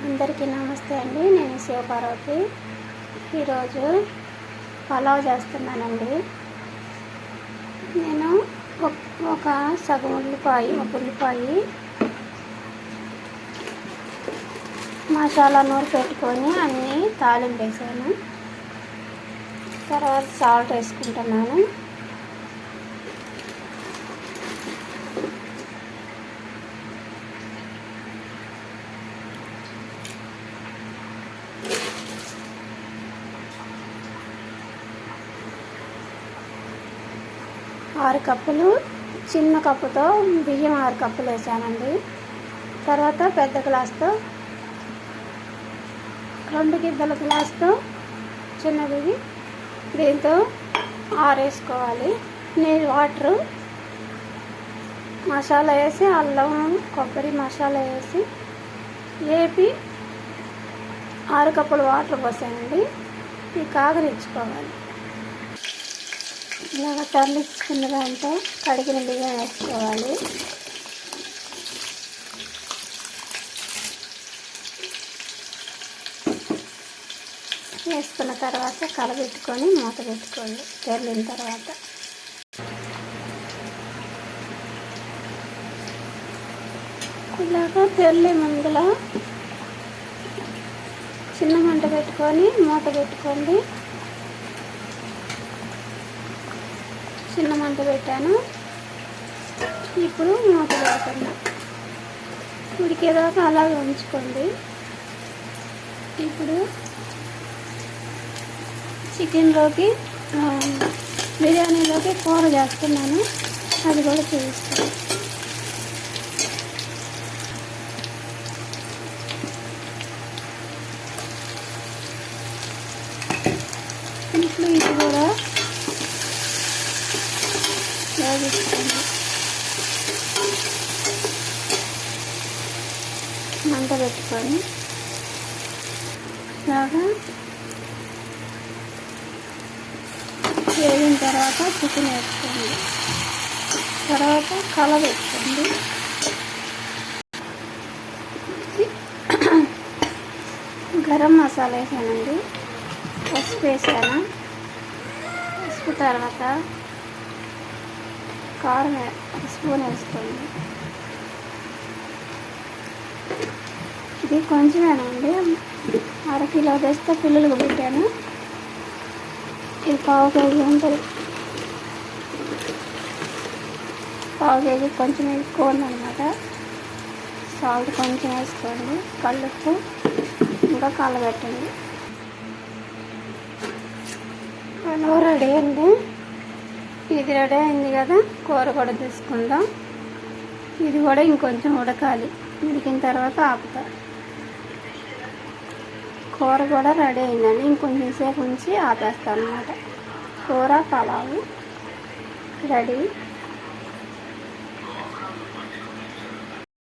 అందరికీ నమస్తే అండి. నేను శివపార్వతి. ఈరోజు పలావ్ చేస్తున్నానండి. నేను ఒక సగం ఉల్లిపాయ మసాలా నూరు పెట్టుకొని అన్నీ తాలింపు వేసాను. తర్వాత సాల్ట్ వేసుకుంటున్నాను. ఆరు కప్పులు చిన్న కప్పుతో బియ్యం 6 కప్పులు వేసానండి. తర్వాత పెద్ద గ్లాస్తో 2 గిద్దల గ్లాస్తో చిన్నది దీంతో ఆరేసుకోవాలి. నీళ్ళు వాటరు మసాలా వేసి అల్లం కొబ్బరి మసాలా వేసి వేపి 6 కప్పులు వాటర్ పోసానండి. ఈ కాగనిచ్చుకోవాలి. ఇలాగ తరలించుకున్న దాంతో కడిగిన బియ్యం వేసుకోవాలి. వేసుకున్న తర్వాత కలబెట్టుకొని మూత పెట్టుకోండి. తెరిలిన తర్వాత ఇలాగ తెరలే ముందుల చిన్న మంట పెట్టుకొని మూత పెట్టుకోండి. చిన్న మంట పెట్టాను. ఇప్పుడు మూత పెడుతున్నా. ఉడికేదాకా అలాగే ఉంచుకోండి. ఇప్పుడు చికెన్లోకి బిర్యానీలోకి కూర చేస్తున్నాను. అది కూడా చూపిస్తాను. ఇంట్లో ఇది కూడా వేగిస్తుంది. మంట పెట్టుకొని బాగా వేగిన తర్వాత చికెన్ వేసుకోండి. తర్వాత కలబెట్టుకోండి. గరం మసాలా వేసానండి. పసుపు వేసాను. పసుపు తర్వాత కారం 1 స్పూన్ వేసుకోండి. ఇది కొంచెమేనండి. 1/2 కిలో తెస్తే పిల్లలకు పెట్టాను. ఇది 1/2 కేజీ ఉంటుంది. 1/2 కేజీ కొంచెం ఎక్కువ ఉందన్నమాట. సాల్ట్ కొంచెం వేసుకోండి. కళ్ళుప్పు ఇంకా కలబెట్టండి. పలావ్ రెడీ అండి. ఇది రెడీ అయింది కదా. కూర కూడా తీసుకుందాం. ఇది కూడా ఇంకొంచెం ఉడకాలి. ఉడికిన తర్వాత ఆపుతా. కూర కూడా రెడీ అయిందండి. ఇంకొంచెం సేపు ఉంచి ఆపేస్తాను అన్నమాట. కూర పలావ్ రెడీ.